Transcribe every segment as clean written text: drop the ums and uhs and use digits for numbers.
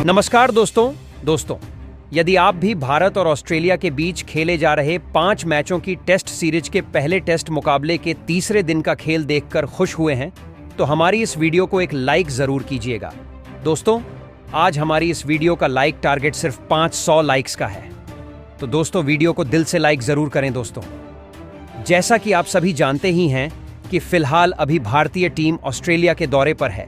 नमस्कार दोस्तों, यदि आप भी भारत और ऑस्ट्रेलिया के बीच खेले जा रहे 5 मैचों की टेस्ट सीरीज के पहले टेस्ट मुकाबले के तीसरे दिन का खेल देखकर खुश हुए हैं, तो हमारी इस वीडियो को एक लाइक जरूर कीजिएगा। दोस्तों, आज हमारी इस वीडियो का लाइक टारगेट सिर्फ 500 लाइक्स का है, तो दोस्तों वीडियो को दिल से लाइक जरूर करें। दोस्तों, जैसा कि आप सभी जानते ही हैं कि फिलहाल अभी भारतीय टीम ऑस्ट्रेलिया के दौरे पर है,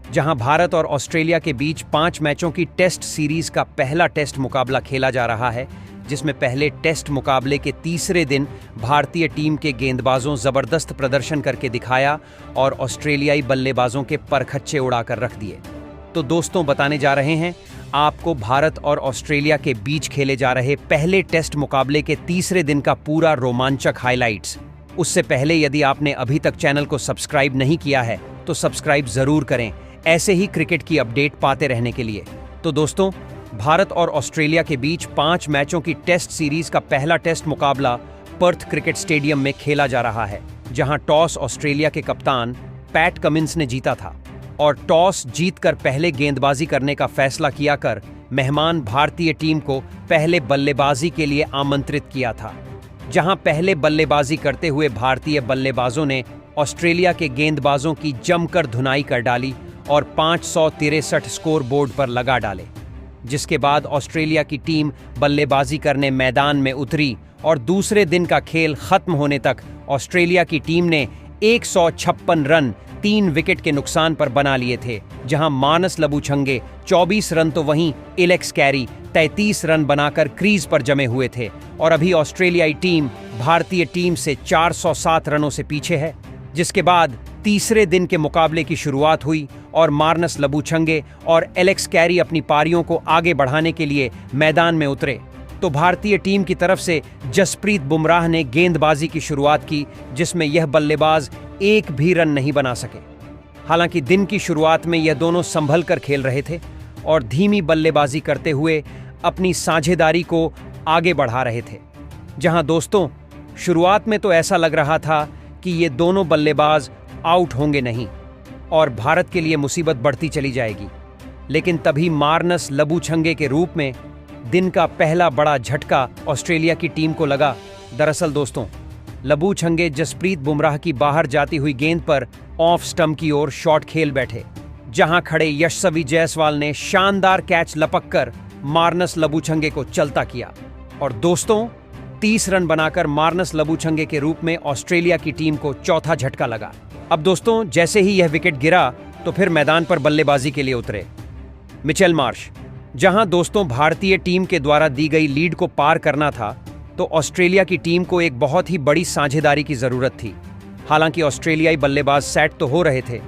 जहां भारत और ऑस्ट्रेलिया के बीच 5 मैचों की टेस्ट सीरीज का पहला टेस्ट मुकाबला खेला जा रहा है, जिसमें पहले टेस्ट मुकाबले के तीसरे दिन भारतीय टीम के गेंदबाजों जबरदस्त प्रदर्शन करके दिखाया और ऑस्ट्रेलियाई बल्लेबाजों के परखच्चे उड़ाकर रख दिए। तो दोस्तों, बताने जा रहे हैं आपको भारत और ऑस्ट्रेलिया के बीच खेले जा रहे पहले टेस्ट मुकाबले के तीसरे दिन का पूरा रोमांचक हाइलाइट्स। उससे पहले यदि आपने अभी तक चैनल को सब्सक्राइब नहीं किया है तो सब्सक्राइब जरूर करें, ऐसे ही क्रिकेट की अपडेट पाते रहने के लिए। तो दोस्तों, भारत और ऑस्ट्रेलिया के बीच 5 मैचों की टेस्ट सीरीज का पहला टेस्ट मुकाबला पर्थ क्रिकेट स्टेडियम में खेला जा रहा है, जहां टॉस ऑस्ट्रेलिया के कप्तान पैट कमिंस ने जीता था और टॉस जीतकर पहले गेंदबाजी करने का फैसला किया कर मेहमान भारतीय टीम को पहले बल्लेबाजी के लिए आमंत्रित किया था, जहां पहले बल्लेबाजी करते हुए भारतीय बल्लेबाजों ने ऑस्ट्रेलिया के गेंदबाजों की जमकर धुनाई कर डाली और 563 स्कोर बोर्ड पर लगा डाले। जिसके बाद ऑस्ट्रेलिया की टीम बल्लेबाजी करने मैदान में उतरी और दूसरे दिन का खेल खत्म होने तक ऑस्ट्रेलिया की टीम ने 156 रन 3 विकेट के नुकसान पर बना लिए थे, जहां मानस लबूछंगे 24 रन तो वहीं एलेक्स कैरी 33 रन बनाकर क्रीज पर जमे हुए थे और अभी ऑस्ट्रेलियाई टीम भारतीय टीम से 407 रनों से पीछे है। जिसके बाद तीसरे दिन के मुकाबले की शुरुआत हुई और मार्नस लबूछंगे और एलेक्स कैरी अपनी पारियों को आगे बढ़ाने के लिए मैदान में उतरे, तो भारतीय टीम की तरफ से जसप्रीत बुमराह ने गेंदबाजी की शुरुआत की, जिसमें यह बल्लेबाज एक भी रन नहीं बना सके। हालांकि दिन की शुरुआत में यह दोनों संभल कर खेल रहे थे और धीमी बल्लेबाजी करते हुए अपनी साझेदारी को आगे बढ़ा रहे थे। जहां दोस्तों, शुरुआत में तो ऐसा लग रहा था कि ये दोनों बल्लेबाज आउट होंगे नहीं और भारत के लिए मुसीबत बढ़ती चली जाएगी, लेकिन तभी मार्नस लबूछंगे के रूप में दिन का पहला बड़ा झटका ऑस्ट्रेलिया की टीम को लगा। दरअसल दोस्तों, लबूछंगे जसप्रीत बुमराह की बाहर जाती हुई गेंद पर ऑफ स्टंप की ओर शॉट खेल बैठे, जहां खड़े यशस्वी जायसवाल ने शानदार कैच लपककर मार्नस लबूछंगे को चलता किया और दोस्तों 30 रन बनाकर मार्नस लबूछंगे के रूप में ऑस्ट्रेलिया की टीम को चौथा झटका लगा। अब दोस्तों, जैसे ही यह विकेट गिरा तो फिर मैदान पर बल्लेबाजी के लिए उतरे मिचेल मार्श। जहां दोस्तों भारतीय टीम के द्वारा दी गई लीड को पार करना था, तो ऑस्ट्रेलिया की टीम को एक बहुत ही बड़ी साझेदारी की जरूरत थी। हालांकि ऑस्ट्रेलियाई बल्लेबाज सेट तो हो रहे थे,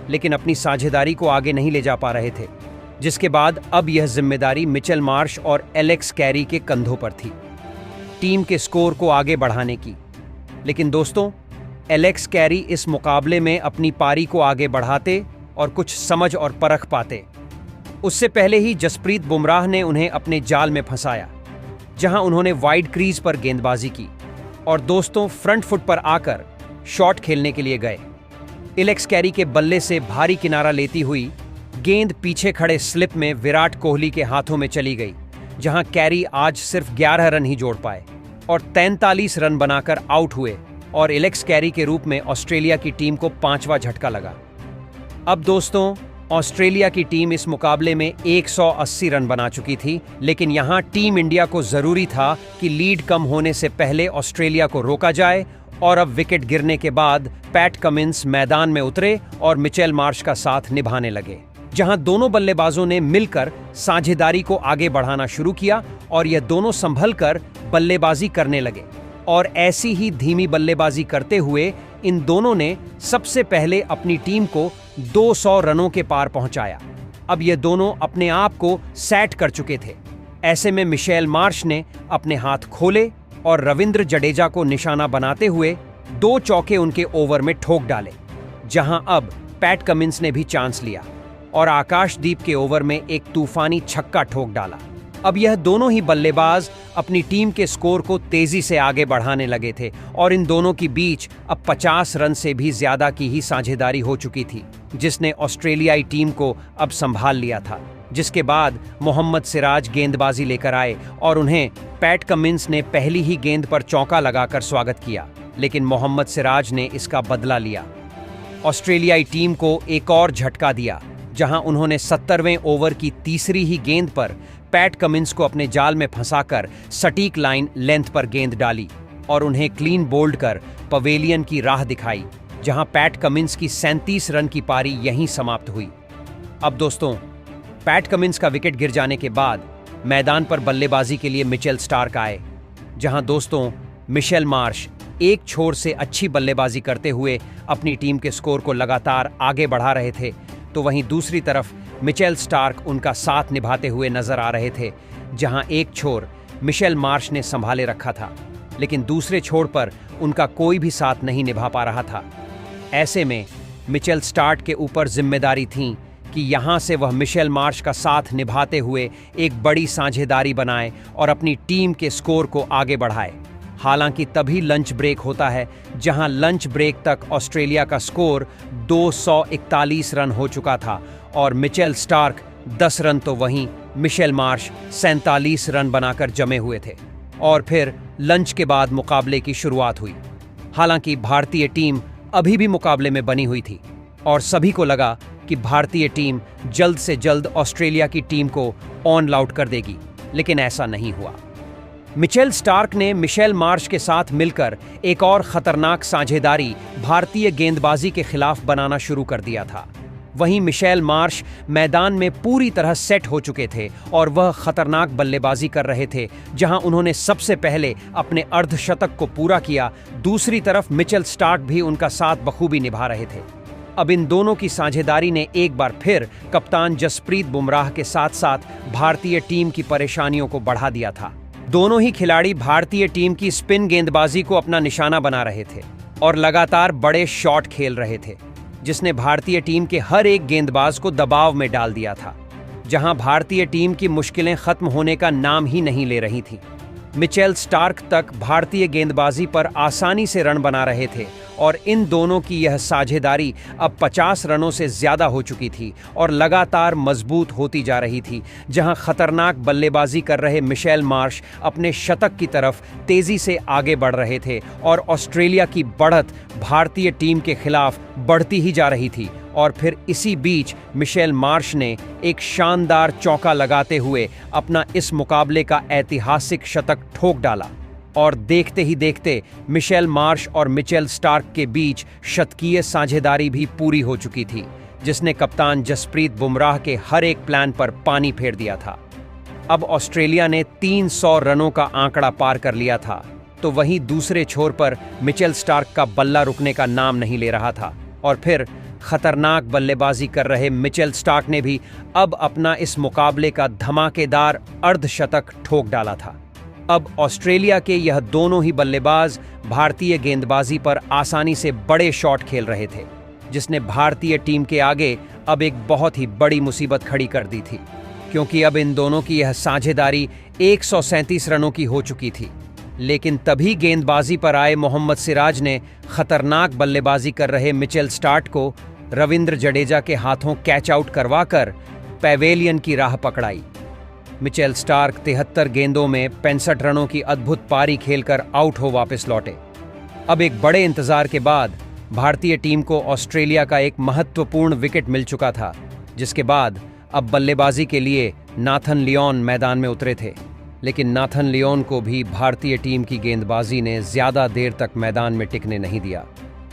लेकिन अपनी साझेदारी को आगे नहीं ले जा पा रहे थे, जिसके बाद अब यह जिम्मेदारी मिचेल मार्श और एलेक्स कैरी के कंधों पर थी, टीम के स्कोर को आगे बढ़ाने की। लेकिन दोस्तों, एलेक्स कैरी इस मुकाबले में अपनी पारी को आगे बढ़ाते और कुछ समझ और परख पाते, उससे पहले ही जसप्रीत बुमराह ने उन्हें अपने जाल में फंसाया, जहां उन्होंने वाइड क्रीज पर गेंदबाजी की और दोस्तों फ्रंट फुट पर आकर शॉट खेलने के लिए गए। एलेक्स कैरी के बल्ले से भारी किनारा लेती हुई गेंद पीछे खड़े स्लिप में विराट कोहली के हाथों में चली गई, जहां कैरी आज सिर्फ 11 रन ही जोड़ पाए और 43 रन बनाकर आउट हुए और एलेक्स कैरी के रूप में ऑस्ट्रेलिया की टीम को 5वां झटका लगा। अब दोस्तों, ऑस्ट्रेलिया की टीम इस मुकाबले में 180 रन बना चुकी थी, लेकिन यहां टीम इंडिया को जरूरी था कि लीड कम होने से पहले ऑस्ट्रेलिया को रोका जाए और अब विकेट गिरने के बाद पैट कमिंस मैदान में उतरे और मिचेल मार्श का साथ निभाने लगे, जहां दोनों बल्लेबाजों ने मिलकर साझेदारी को आगे बढ़ाना शुरू किया और यह दोनों संभल कर बल्लेबाजी करने लगे और ऐसी ही धीमी बल्लेबाजी करते हुए इन दोनों ने सबसे पहले अपनी टीम को 200 रनों के पार पहुंचाया। अब ये दोनों अपने आप को सेट कर चुके थे। ऐसे में मिचेल मार्श ने अपने हाथ खोले और रविंद्र जडेजा को निशाना बनाते हुए 2 चौके उनके ओवर में ठोक डाले, जहां अब पैट कमिंस ने भी चांस लिया और आकाशदीप के ओवर में एक तूफानी छक्का ठोक डाला। अब यह दोनों ही बल्लेबाज अपनी टीम के स्कोर को तेजी से आगे बढ़ाने लगे थे और इन दोनों के बीच अब 50 रन से भी ज्यादा की ही साझेदारी हो चुकी थी, जिसने ऑस्ट्रेलियाई टीम को अब संभाल लिया था। जिसके बाद मोहम्मद सिराज गेंदबाजी लेकर आए और उन्हें पैट कमिंस ने पहली ही गेंद पर चौका लगाकर स्वागत किया, लेकिन मोहम्मद सिराज ने इसका बदला लिया। ऑस्ट्रेलियाई टीम को एक और झटका दिया, जहां उन्होंने 70वें ओवर की तीसरी ही गेंद पर पैट कमिंस को अपने जाल में फंसाकर सटीक लाइन लेंथ पर गेंद डाली और उन्हें क्लीन बोल्ड कर पवेलियन की राह दिखाई, जहां पैट कमिंस की 37 रन की पारी यहीं समाप्त हुई। अब दोस्तों, पैट कमिंस का विकेट गिर जाने के बाद मैदान पर बल्लेबाजी के लिए मिचेल स्टार्क आए, जहां दोस्तों मिशेल मार्श एक छोर से अच्छी बल्लेबाजी करते हुए अपनी टीम के स्कोर को लगातार आगे बढ़ा रहे थे, तो वहीं दूसरी तरफ मिचेल स्टार्क उनका साथ निभाते हुए नजर आ रहे थे, जहां एक छोर मिशेल मार्श ने संभाले रखा था, लेकिन दूसरे छोर पर उनका कोई भी साथ नहीं निभा पा रहा था। ऐसे में मिचेल स्टार्क के ऊपर जिम्मेदारी थी कि यहां से वह मिशेल मार्श का साथ निभाते हुए एक बड़ी साझेदारी बनाए और अपनी टीम के स्कोर को आगे बढ़ाए। हालांकि तभी लंच ब्रेक होता है, जहां लंच ब्रेक तक ऑस्ट्रेलिया का स्कोर 241 रन हो चुका था और मिचेल स्टार्क 10 रन तो वहीं मिशेल मार्श 47 रन बनाकर जमे हुए थे। और फिर लंच के बाद मुकाबले की शुरुआत हुई। हालांकि भारतीय टीम अभी भी मुकाबले में बनी हुई थी और सभी को लगा कि भारतीय टीम जल्द से जल्द ऑस्ट्रेलिया की टीम को ऑन आउट कर देगी, लेकिन ऐसा नहीं हुआ। मिचेल स्टार्क ने मिशेल मार्श के साथ मिलकर एक और खतरनाक साझेदारी भारतीय गेंदबाजी के खिलाफ बनाना शुरू कर दिया था। वहीं मिशेल मार्श मैदान में पूरी तरह सेट हो चुके थे और वह खतरनाक बल्लेबाजी कर रहे थे, जहां उन्होंने सबसे पहले अपने अर्धशतक को पूरा किया। दूसरी तरफ मिचेल स्टार्क भी उनका साथ बखूबी निभा रहे थे। अब इन दोनों की साझेदारी ने एक बार फिर कप्तान जसप्रीत बुमराह के साथ साथ भारतीय टीम की परेशानियों को बढ़ा दिया था। दोनों ही खिलाड़ी भारतीय टीम की स्पिन गेंदबाजी को अपना निशाना बना रहे थे और लगातार बड़े शॉट खेल रहे थे, जिसने भारतीय टीम के हर एक गेंदबाज को दबाव में डाल दिया था, जहां भारतीय टीम की मुश्किलें खत्म होने का नाम ही नहीं ले रही थीं। मिचेल स्टार्क तक भारतीय गेंदबाजी पर आसानी से रन बना रहे थे और इन दोनों की यह साझेदारी अब 50 रनों से ज्यादा हो चुकी थी और लगातार मजबूत होती जा रही थी, जहां खतरनाक बल्लेबाजी कर रहे मिशेल मार्श अपने शतक की तरफ तेजी से आगे बढ़ रहे थे और ऑस्ट्रेलिया की बढ़त भारतीय टीम के खिलाफ बढ़ती ही जा रही थी। और फिर इसी बीच मिशेल मार्श ने एक शानदार चौका लगाते हुए अपना इस मुकाबले का ऐतिहासिक शतक ठोक डाला और देखते ही देखते मिशेल मार्श और मिचेल स्टार्क के बीच शतकीय साझेदारी भी पूरी हो चुकी थी, जिसने कप्तान जसप्रीत बुमराह के हर एक प्लान पर पानी फेर दिया था। अब ऑस्ट्रेलिया ने 300 रनों का आंकड़ा पार कर लिया था, तो वहीं दूसरे छोर पर मिचेल स्टार्क का बल्ला रुकने का नाम नहीं ले रहा था और फिर खतरनाक बल्लेबाजी कर रहे मिचेल स्टार्क ने भी अब अपना इस मुकाबले का धमाकेदार अर्धशतक ठोक डाला था। अब ऑस्ट्रेलिया के यह दोनों ही बल्लेबाज भारतीय गेंदबाजी पर आसानी से बड़े शॉट खेल रहे थे, जिसने भारतीय टीम के आगे अब एक बहुत ही बड़ी मुसीबत खड़ी कर दी थी, क्योंकि अब इन दोनों की यह साझेदारी 137 रनों की हो चुकी थी। लेकिन तभी गेंदबाजी पर आए मोहम्मद सिराज ने खतरनाक बल्लेबाजी कर रहे मिचेल स्टार्क को रविंद्र जडेजा के हाथों कैच आउट करवाकर पैवेलियन की राह पकड़ाई। मिचेल स्टार्क 73 गेंदों में 65 रनों की अद्भुत पारी खेलकर आउट हो वापस लौटे। अब एक बड़े इंतजार के बाद भारतीय टीम को ऑस्ट्रेलिया का एक महत्वपूर्ण विकेट मिल चुका था, जिसके बाद अब बल्लेबाजी के लिए नाथन लियोन मैदान में उतरे थे। लेकिन नाथन लियोन को भी भारतीय टीम की गेंदबाजी ने ज्यादा देर तक मैदान में टिकने नहीं दिया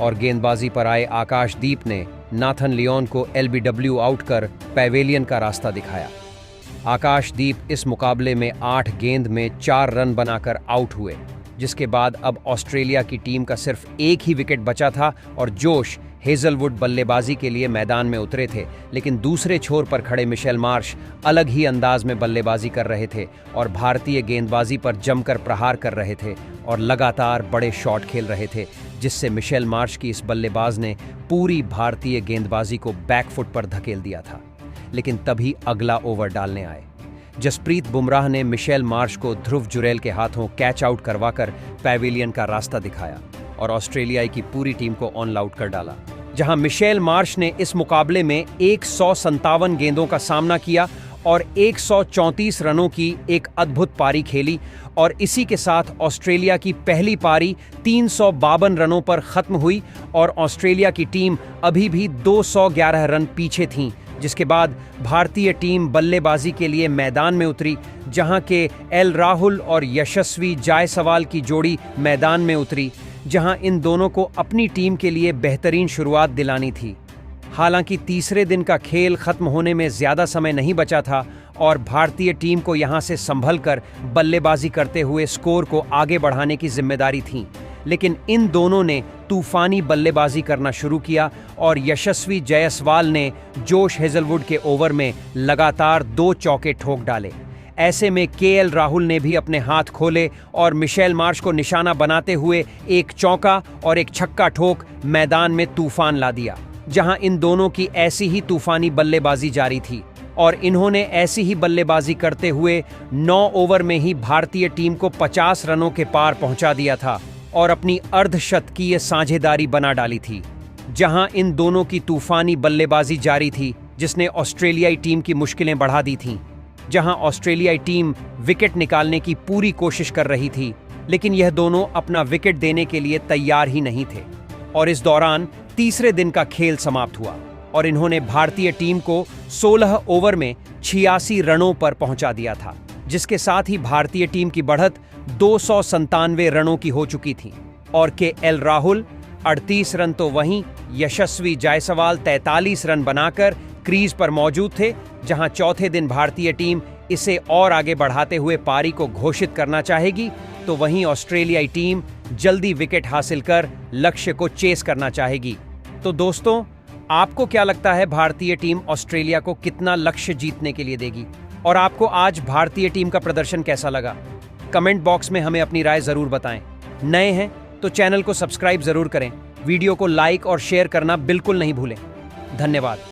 और गेंदबाजी पर आए आकाशदीप ने नाथन लियोन को एलबीडब्ल्यू आउट कर पैवेलियन का रास्ता दिखाया। आकाशदीप इस मुकाबले में 8 गेंद में 4 रन बनाकर आउट हुए, जिसके बाद अब ऑस्ट्रेलिया की टीम का सिर्फ एक ही विकेट बचा था और जोश हेजलवुड बल्लेबाजी के लिए मैदान में उतरे थे। लेकिन दूसरे छोर पर खड़े मिशेल मार्श अलग ही अंदाज में बल्लेबाजी कर रहे थे और भारतीय गेंदबाजी पर जमकर प्रहार कर रहे थे और लगातार बड़े शॉट खेल रहे थे, जिससे मिशेल मार्श की इस बल्लेबाज ने पूरी भारतीय गेंदबाजी को बैकफुट पर धकेल दिया था। लेकिन तभी अगला ओवर डालने आए। जसप्रीत बुमराह ने मिशेल मार्श को ध्रुव जुरैल के हाथों कैच आउट करवाकर पैवेलियन का रास्ता दिखाया और ऑस्ट्रेलिया की पूरी टीम को ऑन आउट कर डाला, जहां मिशेल मार्श ने इस मुकाबले में 157 गेंदों का सामना किया और 134 रनों की एक अद्भुत पारी खेली और इसी के साथ ऑस्ट्रेलिया की पहली पारी 352 रनों पर खत्म हुई और ऑस्ट्रेलिया की टीम अभी भी 211 रन पीछे थी, जिसके बाद भारतीय टीम बल्लेबाजी के लिए मैदान में उतरी, जहां के एल राहुल और यशस्वी जायसवाल की जोड़ी मैदान में उतरी, जहां इन दोनों को अपनी टीम के लिए बेहतरीन शुरुआत दिलानी थी। हालांकि तीसरे दिन का खेल खत्म होने में ज्यादा समय नहीं बचा था और भारतीय टीम को यहां से संभलकर बल्लेबाजी करते हुए स्कोर को आगे बढ़ाने की जिम्मेदारी थी, लेकिन इन दोनों ने तूफानी बल्लेबाजी करना शुरू किया और यशस्वी जायसवाल ने जोश हेजलवुड के ओवर में लगातार 2 चौके ठोक डाले। ऐसे में केएल राहुल ने भी अपने हाथ खोले और मिशेल मार्श को निशाना बनाते हुए एक चौका और एक छक्का ठोक मैदान में तूफान ला दिया, जहां इन दोनों की ऐसी ही तूफानी बल्लेबाजी जारी थी और इन्होंने ऐसी ही बल्लेबाजी करते हुए 9 ओवर में ही भारतीय टीम को 50 रनों के पार पहुंचा दिया था और अपनी अर्धशतकीय साझेदारी बना डाली थी। जहां इन दोनों की तूफानी बल्लेबाजी जारी थी, जिसने ऑस्ट्रेलियाई टीम की मुश्किलें बढ़ा दी थीं। जहां ऑस्ट्रेलियाई टीम विकेट निकालने की पूरी कोशिश कर रही थी, लेकिन यह दोनों अपना विकेट देने के लिए तैयार ही नहीं थे और इस दौरान तीसरे दिन का खेल समाप्त हुआ और इन्होंने भारतीय टीम को 16 ओवर में 86 रनों पर पहुंचा दिया था, जिसके साथ ही भारतीय टीम की बढ़त 297 रनों की हो चुकी थी और के एल राहुल 38 रन तो वहीं यशस्वी जायसवाल 43 रन बनाकर क्रीज पर मौजूद थे। जहां चौथे दिन भारतीय टीम इसे और आगे बढ़ाते हुए पारी को घोषित करना चाहेगी, तो वहीं ऑस्ट्रेलियाई टीम जल्दी विकेट हासिल कर लक्ष्य को चेस करना चाहेगी। तो दोस्तों, आपको क्या लगता है भारतीय टीम ऑस्ट्रेलिया को कितना लक्ष्य जीतने के लिए देगी और आपको आज भारतीय टीम का प्रदर्शन कैसा लगा? कमेंट बॉक्स में हमें अपनी राय जरूर बताएं। नए हैं तो चैनल को सब्सक्राइब जरूर करें, वीडियो को लाइक और शेयर करना बिल्कुल नहीं भूलें। धन्यवाद।